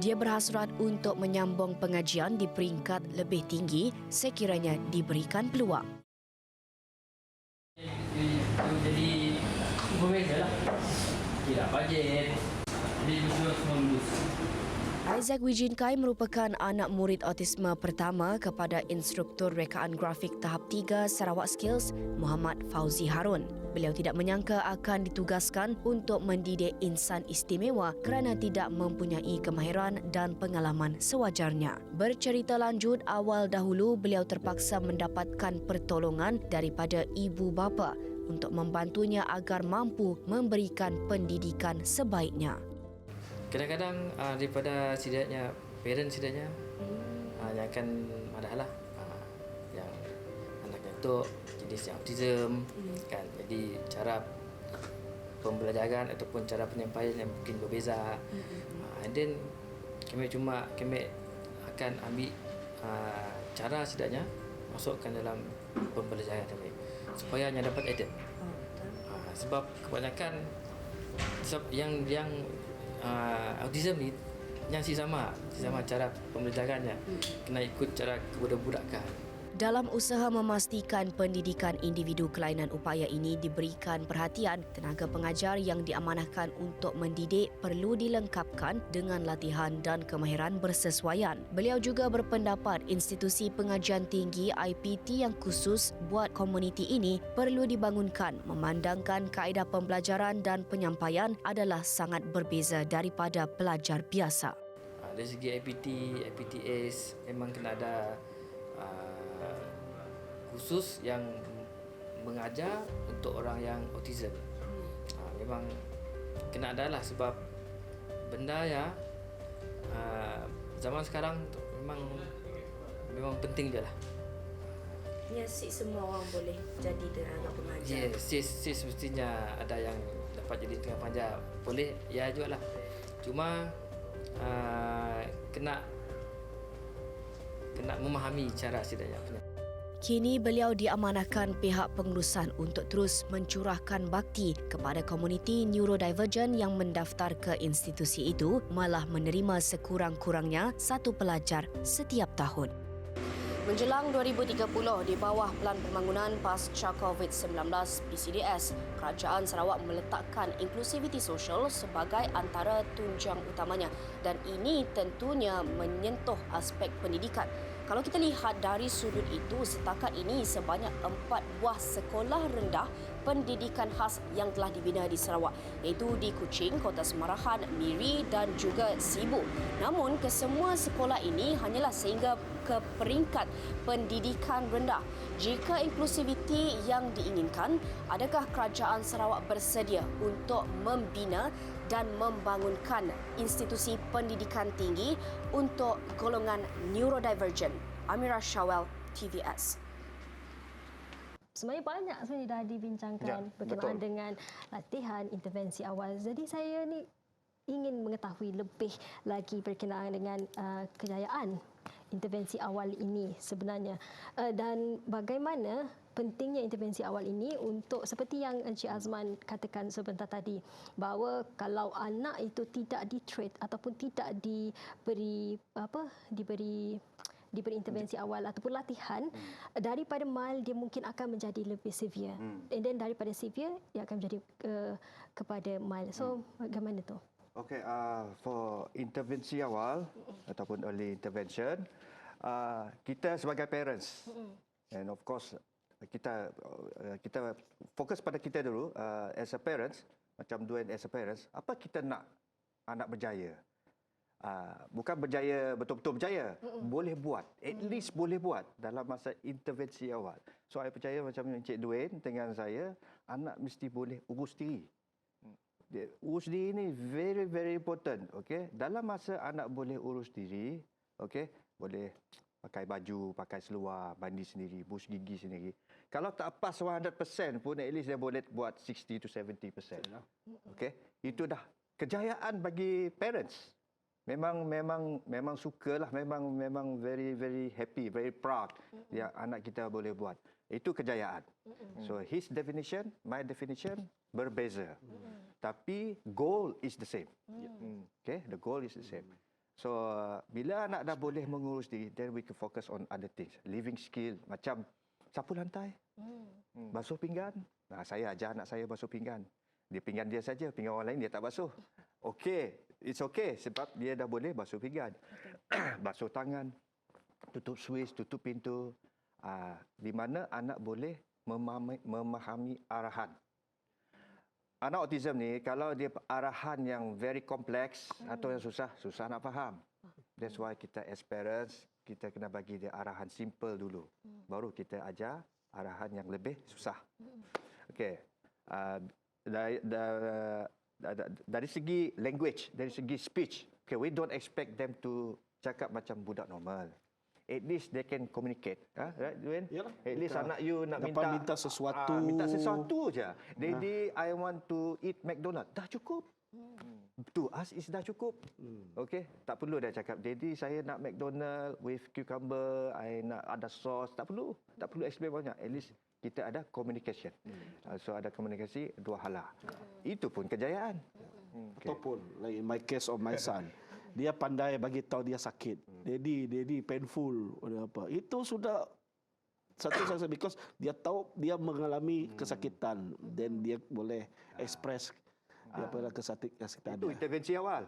[SPEAKER 5] Dia berhasrat untuk menyambung pengajian di peringkat lebih tinggi sekiranya diberikan peluang.
[SPEAKER 7] semua beza lah. Tidak bajet. Jadi betul semua lulus.
[SPEAKER 5] Isaac Wijinkai merupakan anak murid autisme pertama kepada instruktur rekaan grafik tahap 3 Sarawak Skills, Muhammad Fauzi Harun. Beliau tidak menyangka akan ditugaskan untuk mendidik insan istimewa kerana tidak mempunyai kemahiran dan pengalaman sewajarnya. Bercerita lanjut, awal dahulu beliau terpaksa mendapatkan pertolongan daripada ibu bapa untuk membantunya agar mampu memberikan pendidikan sebaiknya.
[SPEAKER 7] Kadang-kadang daripada sidaknya, parent sidaknya, yang akan adalah yang anaknya itu jenis autism, kan. Jadi cara pembelajaran ataupun cara penyampaian yang mungkin berbeza. And then kami akan ambil cara sidaknya masukkan dalam pembelajaran kami supaya yang dapat edit. Sebab kebanyakan yang autism ni yang sama cara pembelajarannya, kena ikut cara kebudak-budakan.
[SPEAKER 5] Dalam usaha memastikan pendidikan individu kelainan upaya ini diberikan perhatian, tenaga pengajar yang diamanahkan untuk mendidik perlu dilengkapkan dengan latihan dan kemahiran bersesuaian. Beliau juga berpendapat institusi pengajian tinggi IPT yang khusus buat komuniti ini perlu dibangunkan memandangkan kaedah pembelajaran dan penyampaian adalah sangat berbeza daripada pelajar biasa.
[SPEAKER 7] Dari segi IPTS memang kena ada khusus yang mengajar untuk orang yang autism. Memang kena ada lah sebab benda ya zaman sekarang memang penting je lah.
[SPEAKER 5] Ya, semua orang boleh jadi tenaga pengajar.
[SPEAKER 7] Sis mestinya ada yang dapat jadi tenaga pengajar. Boleh, ya juga lah. Cuma kena memahami cara sidaknya.
[SPEAKER 5] Kini beliau diamanahkan pihak pengurusan untuk terus mencurahkan bakti kepada komuniti neurodivergent yang mendaftar ke institusi itu, malah menerima sekurang-kurangnya 1 pelajar setiap tahun. Menjelang 2030, di bawah Pelan Pembangunan Pasca COVID-19 PCDS, Kerajaan Sarawak meletakkan inklusiviti sosial sebagai antara tunjang utamanya dan ini tentunya menyentuh aspek pendidikan. Kalau kita lihat dari sudut itu, setakat ini sebanyak 4 buah sekolah rendah pendidikan khas yang telah dibina di Sarawak, iaitu di Kuching, Kota Semarahan, Miri dan juga Sibu. Namun, kesemua sekolah ini hanyalah sehingga ke peringkat pendidikan rendah. Jika inklusiviti yang diinginkan, adakah Kerajaan Sarawak bersedia untuk membina dan membangunkan institusi pendidikan tinggi untuk golongan neurodivergent? Amira Shawel, TVS.
[SPEAKER 1] Sebenarnya banyak dah dibincangkan berkenaan dengan latihan intervensi awal. Jadi saya ni ingin mengetahui lebih lagi berkenaan dengan kejayaan intervensi awal ini sebenarnya dan bagaimana pentingnya intervensi awal ini untuk seperti yang Encik Azman katakan sebentar tadi, bahawa kalau anak itu tidak di-treat ataupun tidak diberi intervensi awal ataupun latihan, daripada mild dia mungkin akan menjadi lebih severe. And then daripada severe dia akan menjadi kepada mild. So bagaimana tu?
[SPEAKER 3] Okay, for intervensi awal ataupun early intervention, kita sebagai parents and of course kita fokus pada kita dulu as a parents, macam Dwayne as a parents, apa kita nak anak berjaya? Bukan berjaya betul-betul berjaya, boleh buat, at least boleh buat dalam masa intervensi awal. So saya percaya macam Encik Dwayne dengan saya, anak mesti boleh urus diri. Urus diri ini very very important, okay? Dalam masa anak boleh urus diri, okay, boleh pakai baju, pakai seluar, mandi sendiri, brush gigi sendiri. Kalau tak pas 100% pun, at least dia boleh buat 60 to 70%. Okay? Itu dah kejayaan bagi parents. Memang sukalah, memang very very happy, very proud yang anak kita boleh buat. Itu kejayaan. So his definition, my definition berbeza. Tapi goal is the same. Okay? The goal is the same. So, bila anak dah boleh mengurus diri, then we can focus on other things. Living skill, macam sapu lantai, basuh pinggan. Saya ajar anak saya basuh pinggan. Dia pinggan dia saja, pinggan orang lain dia tak basuh. Okey, it's okay sebab dia dah boleh basuh pinggan. Basuh tangan, tutup switch, tutup pintu. Di mana anak boleh memahami arahan. Anak autism ni kalau dia arahan yang very complex atau yang susah nak faham. That's why kita as parents, kita kena bagi dia arahan simple dulu. Baru kita ajar arahan yang lebih susah. Okey. Dari segi language, dari segi speech, okay, we don't expect them to cakap macam budak normal. At least they can communicate. Right, Dwayne?
[SPEAKER 4] Yalah.
[SPEAKER 3] At least anak you nak
[SPEAKER 4] minta sesuatu.
[SPEAKER 3] Minta sesuatu je. Daddy, I want to eat McDonald. Dah cukup. To us is dah cukup. Okey, tak perlu dah cakap, Daddy saya nak McDonald with cucumber, I nak ada sauce. Tak perlu explain banyak. At least kita ada communication. So ada komunikasi dua hala. Itu pun kejayaan.
[SPEAKER 4] Ataupun like in my case of my son, dia pandai bagi tahu dia sakit. Daddy painful atau apa. Itu sudah satu because dia tahu dia mengalami kesakitan, dan dia boleh express dia pada kesakitan.
[SPEAKER 3] Itu intervensi awal.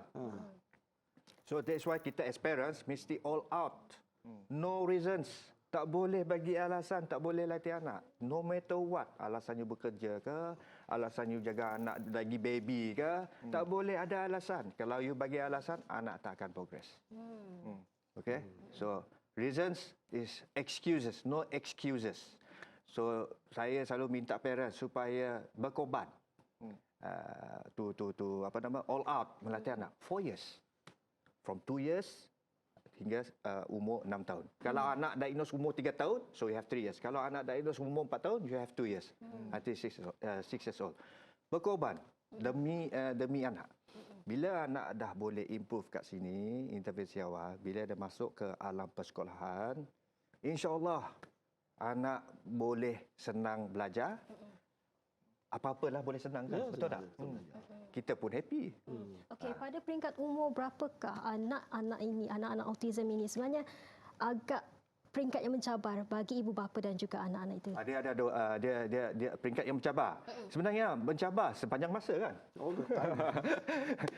[SPEAKER 3] So that's why kita as parents mesti all out. No reasons. Tak boleh bagi alasan, tak boleh latih anak. No matter what. Alasan you bekerja ke, alasan you jaga anak lagi baby ke, tak boleh ada alasan. Kalau you bagi alasan, anak tak akan progress. Okay? So, reasons is excuses, no excuses. So, saya selalu minta parents supaya berkorban. All out melatih anak. 4 years. From 2 years hingga umur 6 tahun. Kalau anak diagnose umur 3 tahun, so you have 3 years. Kalau anak diagnose umur 4 tahun, you have 2 years. Until 6 years old. Berkorban demi anak. Bila anak dah boleh improve kat sini, intervensi awal, bila dia masuk ke alam persekolahan, insya-Allah anak boleh senang belajar. Apa-apalah boleh senang kan? Betul tak? Kita pun happy.
[SPEAKER 1] Okey, pada peringkat umur berapakah anak-anak autism ini sebenarnya agak peringkat yang mencabar bagi ibu bapa dan juga anak-anak itu?
[SPEAKER 3] Dia peringkat yang mencabar. Sebenarnya mencabar sepanjang masa kan?
[SPEAKER 4] All the time.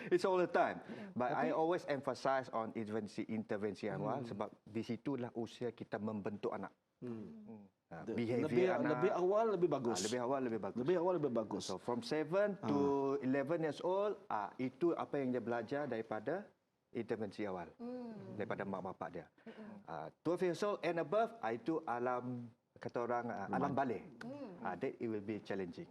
[SPEAKER 3] It's all the time. But I always emphasize on intervensi awal sebab di situlah usia kita membentuk anak. Behavior anak.
[SPEAKER 4] Lebih awal lebih bagus.
[SPEAKER 3] Lebih awal lebih bagus.
[SPEAKER 4] Lebih awal lebih bagus.
[SPEAKER 3] So from 7 to 11 years old, itu apa yang dia belajar daripada intervensi awal. Daripada mak bapak dia. 12 years old and above, itu alam, kata orang, alam balik. That it will be challenging.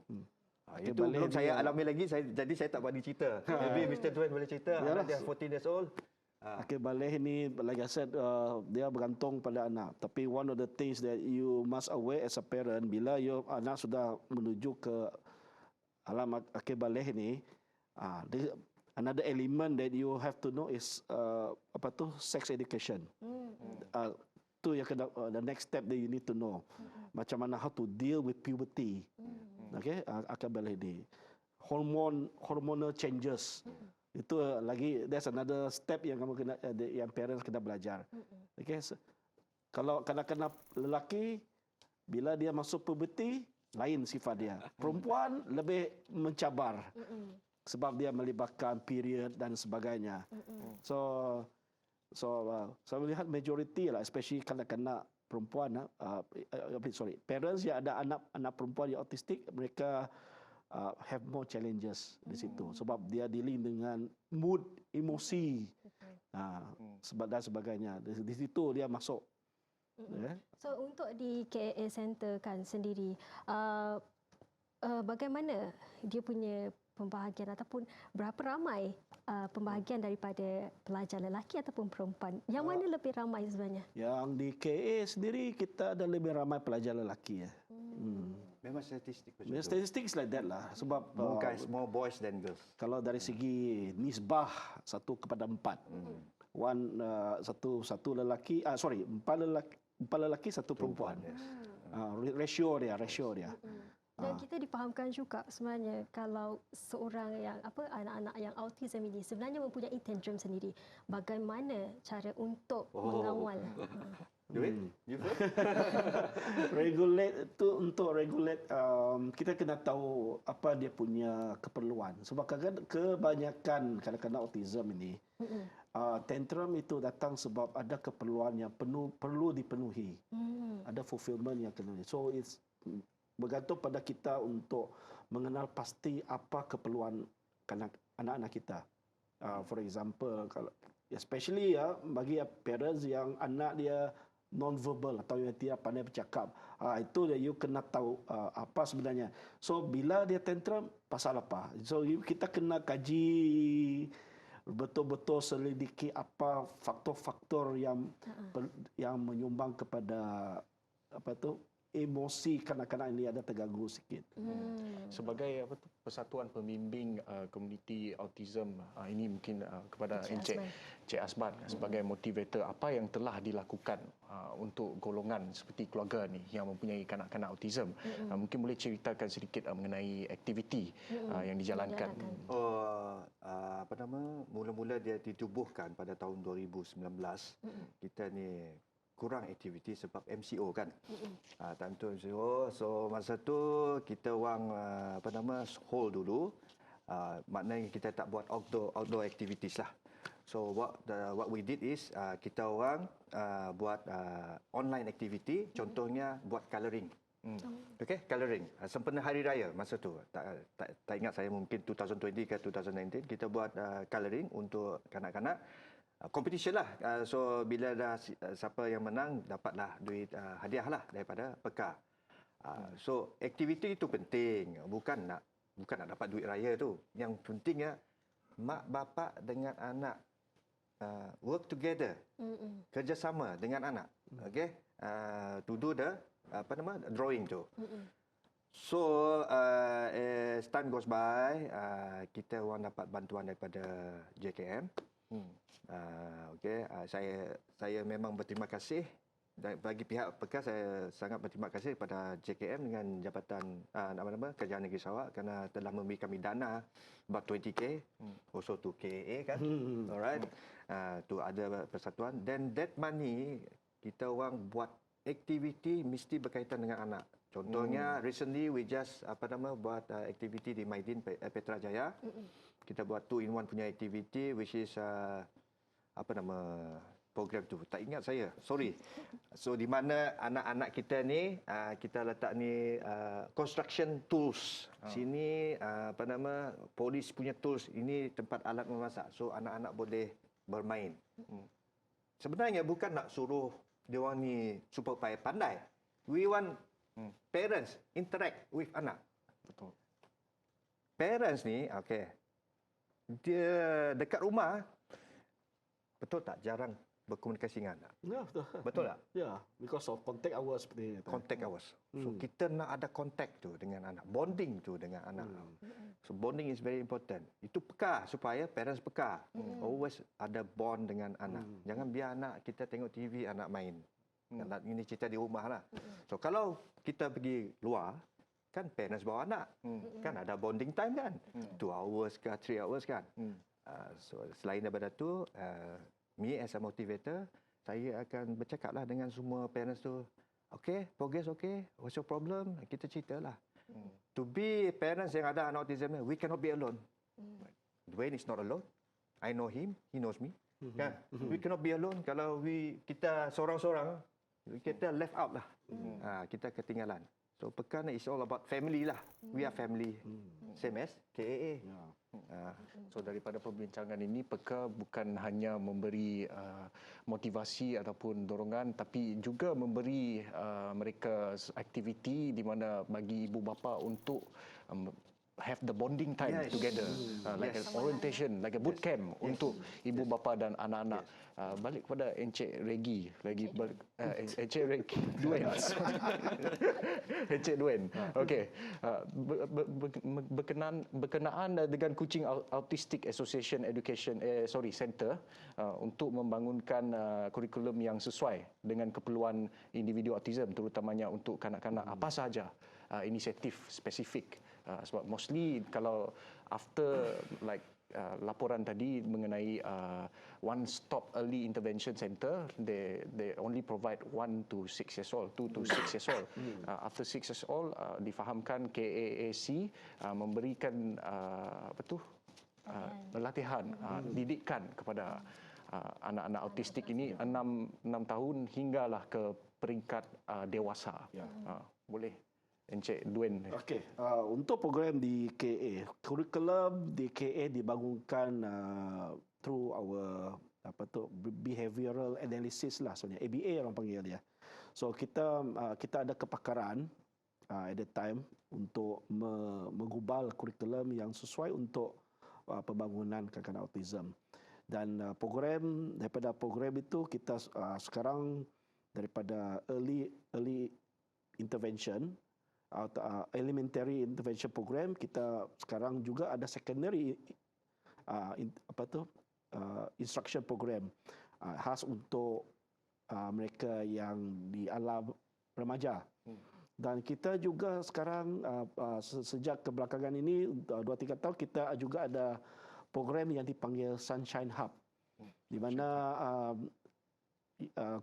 [SPEAKER 3] Itu belum saya alami lagi, jadi saya tak berani cerita. Maybe Mr. Dwayne boleh cerita. Anak dia 14 years old.
[SPEAKER 4] Okay, balik ini, like I said, dia bergantung pada anak. Tapi one of the things that you must aware as a parent, bila your anak sudah menuju ke alam akhir balik ini, another element that you have to know is sex education. Itu yang kena, the next step that you need to know. Macam mana how to deal with puberty. Okay, akhir balik ini. Hormonal changes. Itu lagi, that's another step yang kamu kena, yang parents kena belajar. Okay, kalau kanak-kanak lelaki, bila dia masuk puberty, lain sifat dia. Perempuan lebih mencabar sebab dia melibatkan period dan sebagainya. So saya melihat majority lah, especially kanak-kanak perempuan, parents yang ada anak perempuan yang autistik, mereka have more challenges di situ sebab dia dealing dengan mood, emosi, dan sebagainya. Di situ dia masuk.
[SPEAKER 1] So untuk di KAA Center kan sendiri, bagaimana dia punya pembahagian ataupun berapa ramai pembahagian daripada pelajar lelaki ataupun perempuan? Yang mana lebih ramai sebenarnya?
[SPEAKER 4] Yang di KAA sendiri kita ada lebih ramai pelajar lelaki ya.
[SPEAKER 3] Memang statistik macam
[SPEAKER 4] tu. Statistik is like that lah. Sebab
[SPEAKER 3] more boys than girls.
[SPEAKER 4] Kalau dari segi nisbah 1/4. Satu lelaki, empat lelaki, satu perempuan.
[SPEAKER 3] Yes.
[SPEAKER 4] Ratio dia.
[SPEAKER 1] Dan kita difahamkan juga sebenarnya kalau seorang yang anak-anak yang autism ini sebenarnya mempunyai tantrum sendiri. Bagaimana cara untuk mengawal?
[SPEAKER 3] You first?
[SPEAKER 4] Regulate itu untuk regulate kita kena tahu apa dia punya keperluan. Sebab kebanyakan kanak-kanak autism ini tantrum itu datang sebab ada keperluan yang perlu dipenuhi. Ada fulfillment yang kena. So it's bergantung pada kita untuk mengenal pasti apa keperluan anak-anak kita. For example, kalau especially bagi parents yang anak dia non-verbal atau yang tidak pandai bercakap, itu you kena tahu apa sebenarnya. So bila dia tantrum, pasal apa? So kita kena kaji betul-betul selidiki apa faktor-faktor yang menyumbang kepada emosi kanak-kanak ini ada terganggu sikit.
[SPEAKER 2] Sebagai persatuan pembimbing komuniti autism, ini mungkin kepada Encik Azman sebagai motivator, apa yang telah dilakukan untuk golongan seperti keluarga ni yang mempunyai kanak-kanak autism. Mungkin boleh ceritakan sedikit mengenai aktiviti yang dijalankan.
[SPEAKER 3] Mula-mula dia ditubuhkan pada tahun 2019. Kita ni kurang aktiviti sebab MCO kan. Time tu MCO. So masa tu kita orang hold dulu. Maknanya kita tak buat outdoor activities lah. So what we did is kita orang buat online activity, contohnya buat colouring. Okay, colouring. Sempena hari raya masa tu. Tak ingat saya, mungkin 2020 ke 2019 kita buat colouring untuk kanak-kanak. Competition lah. So bila dah siapa yang menang dapatlah duit hadiah lah daripada PEKA. So aktiviti itu penting. Bukan nak dapat duit raya tu. Yang pentingnya mak bapak dengan anak work together. Kerjasama dengan anak. Okay? To do the drawing tu. So as time goes by, kita orang dapat bantuan daripada JKM. Saya memang berterima kasih bagi pihak PEKA. Saya sangat berterima kasih kepada JKM dengan Jabatan Kerajaan Negeri Sarawak kerana telah memberi kami dana about 20k, also to KAA kan. Alright, tu ada persatuan. Then that money kita orang buat aktiviti mesti berkaitan dengan anak. Contohnya recently we just buat aktiviti di Maidin Petrajaya. Kita buat 2-in-1 punya aktiviti which is program tu. Tak ingat saya. Sorry. So di mana anak-anak kita ni kita letak ni construction tools. Sini polis punya tools. Ini tempat alat memasak. So anak-anak boleh bermain. Sebenarnya bukan nak suruh dia orang ni supaya pandai. We want parents interact with anak.
[SPEAKER 2] Betul.
[SPEAKER 3] Parents ni, dia dekat rumah, betul tak jarang berkomunikasi dengan anak?
[SPEAKER 4] Ya, betul.
[SPEAKER 3] Betul tak?
[SPEAKER 4] Ya, because of contact hours seperti itu.
[SPEAKER 3] Contact hours. So kita nak ada contact tu dengan anak, bonding tu dengan anak. So bonding is very important. Itu peka supaya parents peka. Always ada bond dengan anak. Jangan biar anak kita tengok TV, anak main. Anak ini cerita di rumah lah. So kalau kita pergi luar, kan parents bawa anak. Kan ada bonding time kan. 2 hours ke 3 hours kan. So selain daripada tu, me as a motivator, saya akan bercakaplah dengan semua parents tu. Okay, progress okay. What's your problem? Kita ceritalah. To be parents yang ada anak autism, we cannot be alone. Dwayne is not alone. I know him, he knows me. Kan? We cannot be alone. Kalau kita seorang-seorang, kita left out lah. Kita ketinggalan. So PEKA is all about family lah. We are family. Same as KAA.
[SPEAKER 2] So daripada perbincangan ini, PEKA bukan hanya memberi motivasi ataupun dorongan, tapi juga memberi mereka aktiviti di mana bagi ibu bapa untuk have the bonding time together, like an orientation, like a boot camp untuk ibu bapa dan anak-anak. Balik kepada Encik Regi, Encik Regi Dwayne. Encik Dwayne. Okey. Berkenaan dengan Kuching Autistic Association Education Center untuk membangunkan kurikulum yang sesuai dengan keperluan individu autism, terutamanya untuk kanak-kanak. Apa sahaja inisiatif spesifik? Sebab mostly kalau after like laporan tadi mengenai one stop early intervention center, they only provide 1 to 6 years old, 2 to 6 years old. After 6 years old, difahamkan KAAC memberikan latihan, didikan kepada anak-anak autistik ini 6 tahun hinggalah ke peringkat dewasa. Boleh Encik Duen.
[SPEAKER 4] Okey, untuk program di KA, kurikulum di KA dibangunkan through our behavioral analysis lah, sebenarnya ABA orang panggil dia. So kita ada kepakaran at that time untuk menggubal kurikulum yang sesuai untuk pembangunan kanak-kanak autism. Dan daripada program itu kita sekarang daripada early intervention atau elementary intervention program, kita sekarang juga ada secondary instruction program khas untuk mereka yang di alam remaja. Dan kita juga sekarang sejak kebelakangan ini 2-3 tahun kita juga ada program yang dipanggil Sunshine Hub, di mana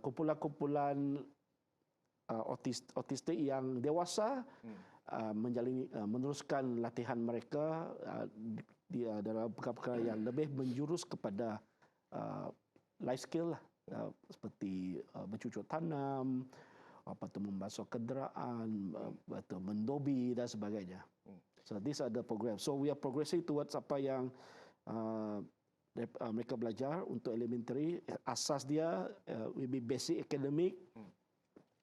[SPEAKER 4] kumpulan-kumpulan autistik yang dewasa meneruskan latihan mereka dalam perkara yang lebih menjurus kepada life skill lah, seperti bercucuk tanam, membasuh kenderaan, mendobi dan sebagainya. So these are the program. So we are progressing towards apa yang mereka belajar untuk elementary. Asas dia will be basic academic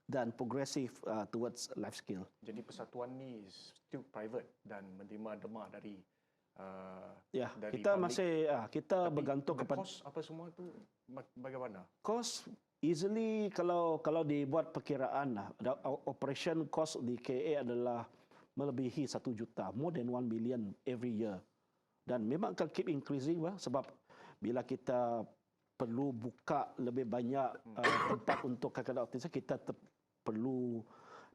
[SPEAKER 4] dan progressive towards life skill.
[SPEAKER 2] Jadi persatuan ni still private dan menerima dema dari
[SPEAKER 4] dari kita public. Masih kita bergantung kepada
[SPEAKER 2] kos apa semua tu bagaimana?
[SPEAKER 4] Kos easily kalau dibuat perkiraan operation cost di KA adalah melebihi 1 juta, more than 1 million every year. Dan memang akan keep increasing sebab bila kita perlu buka lebih banyak tempat untuk kanak-kanak autism, kita perlu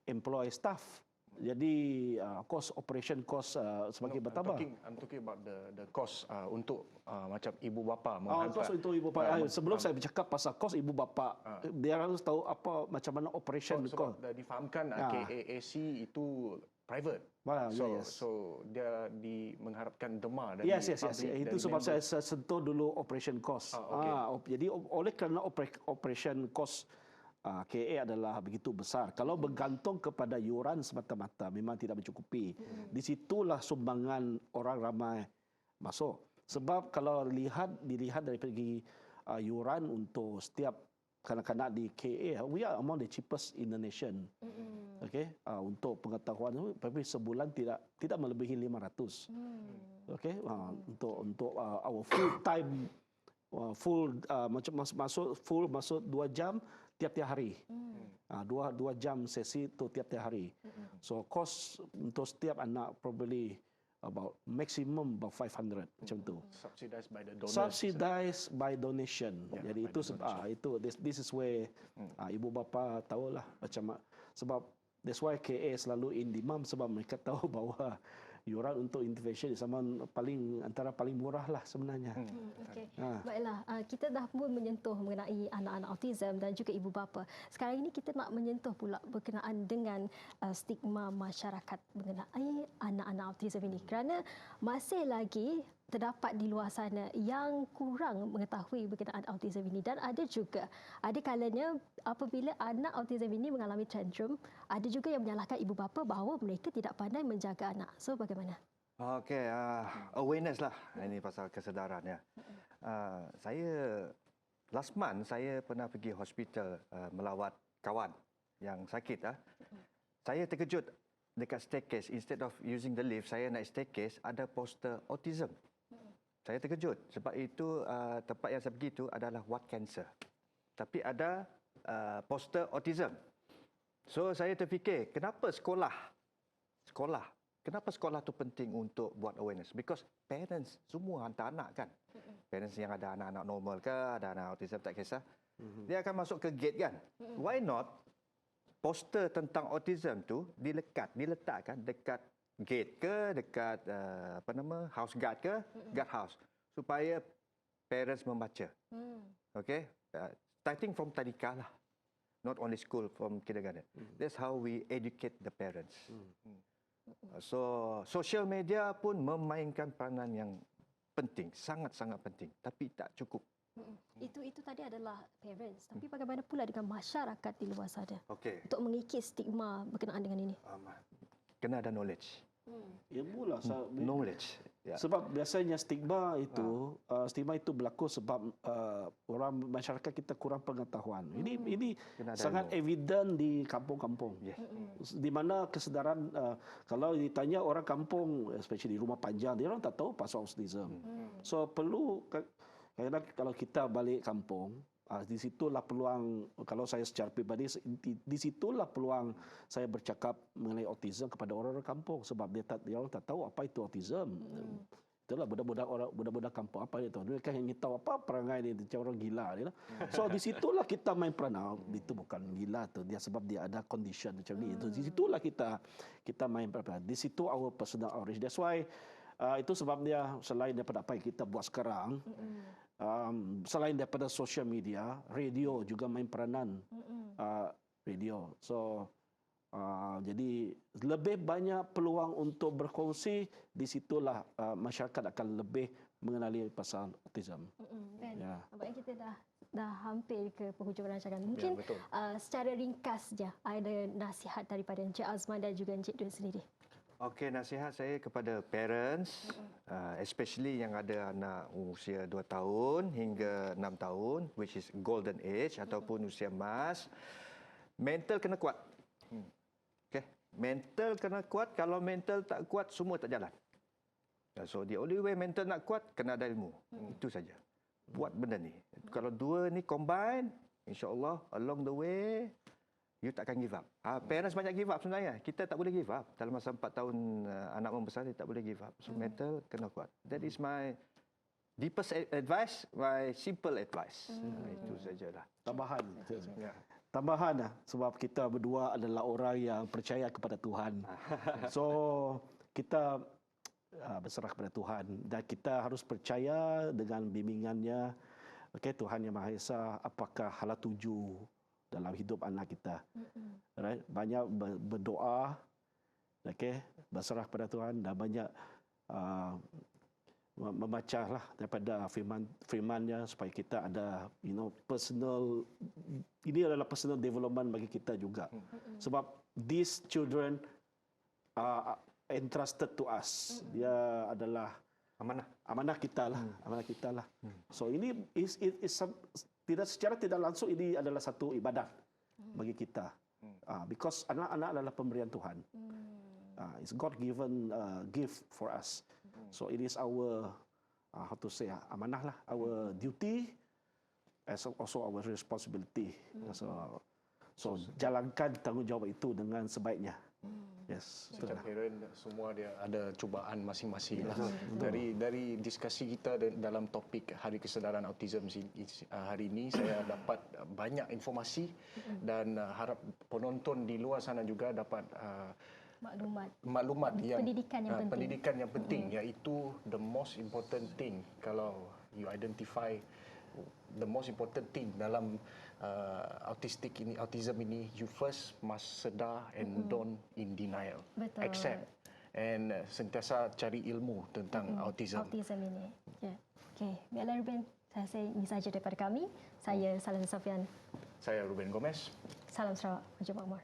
[SPEAKER 4] employ staff. Jadi operation cost semakin bertambah.
[SPEAKER 2] I'm talking about the cost untuk macam ibu bapa
[SPEAKER 4] Cost untuk ibu bapa. Sebelum saya bercakap pasal kos ibu bapa, dia harus tahu macam mana operation cost.
[SPEAKER 2] Sebab difahamkan KAAC itu private. So dia mengharapkan dema dari public.
[SPEAKER 4] Itu sebab saya sentuh dulu operation cost. Jadi oleh kerana operation cost KA adalah begitu besar. Kalau bergantung kepada yuran semata-mata memang tidak mencukupi. Di situlah sumbangan orang ramai masuk. Sebab kalau dilihat dari segi yuran untuk setiap kanak-kanak di KA, we are among the cheapest in the nation. Okey, untuk pengetahuan tapi sebulan tidak melebihi 500. Okey, untuk our full time masuk 2 jam tiap-tiap hari. 2 jam sesi itu tiap-tiap hari. So cost untuk setiap anak probably about maximum about 500 macam tu.
[SPEAKER 2] Subsidized by the donors.
[SPEAKER 4] Subsidized by donation. Jadi itu this is where ibu bapa tahulah macam sebab that's why KA selalu in demand sebab mereka tahu bahawa yuran untuk intervention antara paling murah lah sebenarnya.
[SPEAKER 1] Okey. Baiklah, kita dah pun menyentuh mengenai anak-anak autism dan juga ibu bapa. Sekarang ini kita nak menyentuh pula berkenaan dengan stigma masyarakat mengenai anak-anak autism ini, kerana masih lagi terdapat di luar sana yang kurang mengetahui berkenaan autism ini, dan ada kalanya apabila anak autism ini mengalami tantrum, ada juga yang menyalahkan ibu bapa bahawa mereka tidak pandai menjaga anak. So bagaimana?
[SPEAKER 3] Okey, awareness lah ini pasal kesedaran ya. Saya last month saya pernah pergi hospital melawat kawan yang sakit. Saya terkejut dekat staircase, instead of using the lift, saya naik staircase ada poster autism. Saya terkejut sebab itu tempat yang saya pergi itu adalah ward cancer. Tapi ada poster autism. So saya terfikir, kenapa sekolah? Kenapa sekolah tu penting untuk buat awareness? Because parents semua hantar anak kan. Parents yang ada anak-anak normal ke, ada anak autism tak kisah. Dia akan masuk ke gate kan. Why not poster tentang autism tu diletakkan dekat gate ke, dekat house guard ke, guard house. supaya parents membaca. Okay? Starting from tadika lah. Not only school, from kindergarten. That's how we educate the parents. So, social media pun memainkan peranan yang penting, sangat-sangat penting. Tapi tak cukup.
[SPEAKER 1] Itu tadi adalah parents. Tapi bagaimana pula dengan masyarakat di luar sana?
[SPEAKER 3] Okay.
[SPEAKER 1] Untuk mengikis stigma berkenaan dengan ini.
[SPEAKER 3] Kena ada knowledge.
[SPEAKER 4] Ilmu lah.
[SPEAKER 3] Knowledge. Yeah.
[SPEAKER 4] Sebab biasanya stigma itu berlaku sebab orang masyarakat kita kurang pengetahuan. Ini sangat evident di kampung-kampung.
[SPEAKER 3] Yes.
[SPEAKER 4] Di mana kesedaran kalau ditanya orang kampung, especially di rumah panjang, dia orang tak tahu pasal autism. So perlu kadang-kadang kalau kita balik kampung, di situlah peluang, kalau saya secara pribadi, di situlah peluang saya bercakap mengenai autism kepada orang-orang kampung sebab dia orang tak tahu apa itu autism. Itulah budak-budak kampung apa itu. Mereka hanya tahu apa perangai dia macam orang gila dia. So di situlah kita main peranan. Itu bukan gila tu, dia sebab dia ada condition macam ni. Itu di situlah kita main peranan. Di situ our personal outreach. That's why itu sebab dia selain daripada apa yang kita buat sekarang, selain daripada social media, radio juga main peranan. Radio. So jadi lebih banyak peluang untuk berkongsi, di situlah masyarakat akan lebih mengenali pasal autism.
[SPEAKER 1] Ben,
[SPEAKER 4] Ya.
[SPEAKER 1] nampaknya kita dah hampir ke penghujung rancangan. Mungkin secara ringkas saja ada nasihat daripada Encik Azman dan juga Encik Dun sendiri.
[SPEAKER 3] Okey, nasihat saya kepada parents, especially yang ada anak usia 2 tahun hingga 6 tahun, which is golden age ataupun usia emas, mental kena kuat. Okey, mental kena kuat. Kalau mental tak kuat, semua tak jalan. So the only way mental nak kuat, kena ada ilmu. Itu saja. Buat benda ni. Kalau dua ni combine, insya-Allah along the way you takkan give up. Parents banyak give up sebenarnya. Kita tak boleh give up. Dalam masa 4 tahun anak membesar, dia tak boleh give up. So mental kena kuat. That is my deepest advice, my simple advice. Itu sajalah.
[SPEAKER 4] Tambahan. Tambahan lah. Sebab kita berdua adalah orang yang percaya kepada Tuhan. So kita berserah kepada Tuhan. Dan kita harus percaya dengan bimbingannya. Okay, Tuhan Yang Maha Esa, apakah hala tuju dalam hidup anak kita. Right? Banyak berdoa, okay, berserah kepada Tuhan dan banyak membacalah daripada firman-Nya supaya kita ada personal, ini adalah personal development bagi kita juga. Sebab these children are entrusted to us. Dia adalah amanah kita lah, amanah kita lah. So ini secara tidak langsung ini adalah satu ibadat bagi kita. Because anak-anak adalah pemberian Tuhan. It's God-given gift for us. So it is our amanah lah, our duty, as also our responsibility. So jalankan tanggungjawab itu dengan sebaiknya. Yes.
[SPEAKER 2] Setiap parent semua dia ada cubaan masing-masing lah. Dari diskusi kita dalam topik Hari Kesedaran Autism hari ini, saya dapat banyak informasi dan harap penonton di luar sana juga dapat maklumat yang pendidikan yang penting, iaitu the most important thing. Kalau you identify the most important thing dalam autism ini, you first must sedar and don't in denial.
[SPEAKER 1] Betul.
[SPEAKER 2] Accept and sentiasa cari ilmu tentang autism.
[SPEAKER 1] Autism ini. Ya. Okey, baiklah Ruben, saya rasa ini sahaja daripada kami. Saya Salam Safian.
[SPEAKER 2] Saya Ruben Gomez.
[SPEAKER 1] Salam Sarawak. Jumpa Makmur.